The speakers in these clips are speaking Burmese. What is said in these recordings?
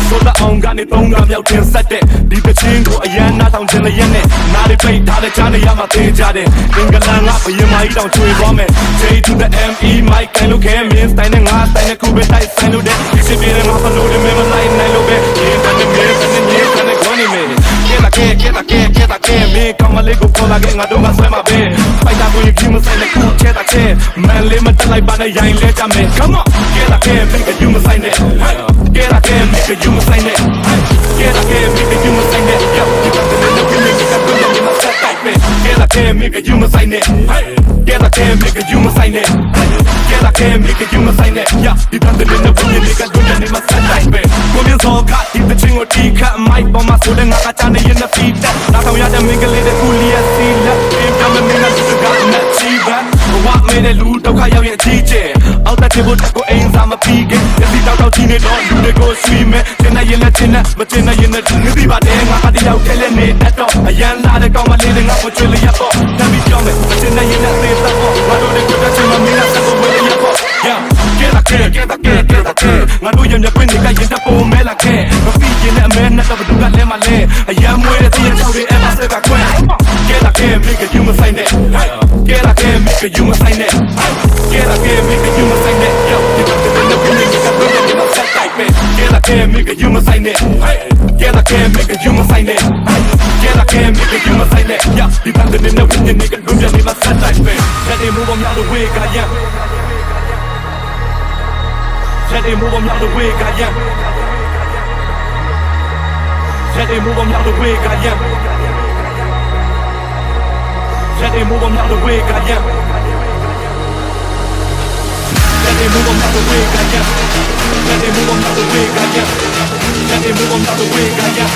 ဆိုတော့အောင်ကနေသုံးကမြောက်တင်ဆက်တဲ့ဒီပချင်းကိုအရန်နာထောင်ခြင်းလည်းရက်နဲ့နားလေးပိတ်ထားတဲ့ကြားနေရမှာသင်ကြတယ်အင်္ဂလန်ကဘရင်မကြီးတောင်ချွေသွားမယ် J to the ME Mike ကန်လို့ခဲမင်းစတိုင်းနဲ့ငါစတိုင်းနဲ့ခုပဲတိုက်ဆိုင်လို့တဲ့ဒီစစ်ပြေနဲ့ငါဖလို့တယ်မင်းမနိုင်နိုင်လို့ပဲရင်တန်းနဲ့မင်းတန်းနဲ့ညင်းတန်းနဲ့ခွန်းနေမယ်ကဲတာကဲမင်းကမလေးကိုခေါ်လာခဲ့ငါတို့ကဆွဲမှာပဲပိုက်တာကိုရင်ကြီးမဆိုင်နဲ့ခုချဲတာချဲမန်လေးမတက်လိုက်ပါနဲ့ရိုင်းလဲကြမယ် Come on ကဲတာကဲမင်းကယူမဆိုင်နဲ့ကဲတာကဲမင်းကယူမဆိုင်နဲ့ကဲတာကဲမင်းကယူမဆိုင်နဲ့ Yo ဒီကတည်းကလည်းကလည်းကတော့မဆက်တိုက်ပဲကဲတာကဲမင်းကယူမဆိုင်နဲ့ကဲတာကဲမင်းကယူမဆိုင်နဲ့ကဲတာကဲမင်းကယူမဆိုင်နဲ့ Yo ဒီကတည်းကလည်းကလည်းမဆက်တိုက်ပဲကိုမြင်စောကဒီတချင်းကိုတီးခတ်မိုက်ပေါ်မှာဆိုတဲ့ငါကချနေရင်နဲ့ဖီးတက်နောက်ဆောင်ရတဲ့မင်းကလေးတဲ့ကူလီယာစီလက်ပြင်ပြမမင်းကသူကနဲ့ချီဘတ်ဘဝမင်းတဲ့လူဒုက္ခရောက်ရဲ့အကြီးကျယ်အောက်တက်ချဖို့တက်ကိုအိမ်စားမပြီးခင်ရစီတောက်ကြီးနေတော့လူတွေကိုဆွေးမဲ့ကျင်းနေရင်နဲ့ကျင်းနေမကျင်းနေရင်နဲ့ငသိပါတယ်ငါကတယောက်ထဲလဲနေတတ်တော့အရန်လာတဲ့ကောင်းမလေးတွေငါ့ကိုချွေးလျက်ပေါ့တမ်းပြီးပြောမယ်မကျင်းနေရင်နဲ့သေသက်ပေါ့ငါတို့တွေကိုတက်ချင်မှမင်းကဆက်ဖို့ဝေးရပေါ့ Yeah ကဲတာကဲငါတို့ရင်နဲ့ပြင်းနေကရင်တပုံမဲလာခဲ့မပြီးရင်လည်းအမဲနဲ့တော့ဘသူကလဲမလဲအရန်မွေးတဲ့တရားချောက်တွေအဲ့မှာဆက်ကခွဲကဲတာကဲမင်းကယူမဆိုင်နဲ့ကဲတာကဲမင်းကယူမဆိုင်နဲ့ကဲတာကဲမင်းကယူမဆိုင်နဲ့ Yo ဒီကတည်းကလည်းပြင်းနေကတော့ဒီမှာဆက်တိုက်ပဲကဲတာကဲမင်းကယူမဆိုင်နဲ့ကဲတာကဲမင်းကယူမဆိုင်နဲ့ကဲတာကဲမင်းကယူမဆိုင်နဲ့ Yo ဒီကတည်းကလည်းပြင်းနေကတော့ဒီမှာဆက်တိုက်ပဲလက်တွေမူပေါ်မြောက်လို့ဝေးကရLet it move on out the way, God, yeah. Let it move on out the way, God, yeah. Let it move on out the way, God, yeah. Let it move on out the way, God, yeah. Let it move on out the way, God, yeah. Let it move on out the way, God, yeah.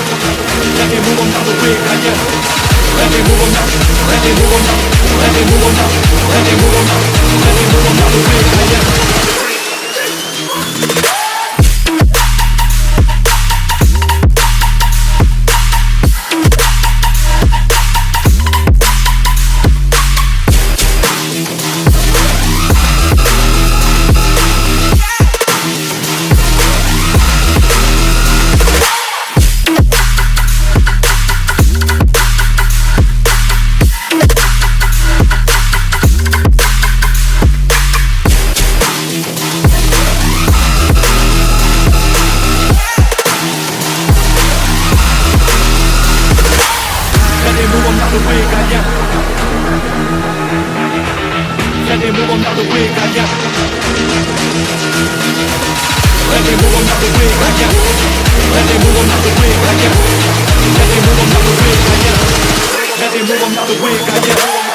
Let it move on out the way, God, yeah. Let it move on out, let it move on out, let it move on out, let it move on out, let it move on out the way, God, yeah. Let it move on out the way, God, yeah. Let it move on out the way, God, yeah. Let it move on out the way, God, yeah. Let it move on out the way, God, yeah. Let it move on out the way, God, yeah.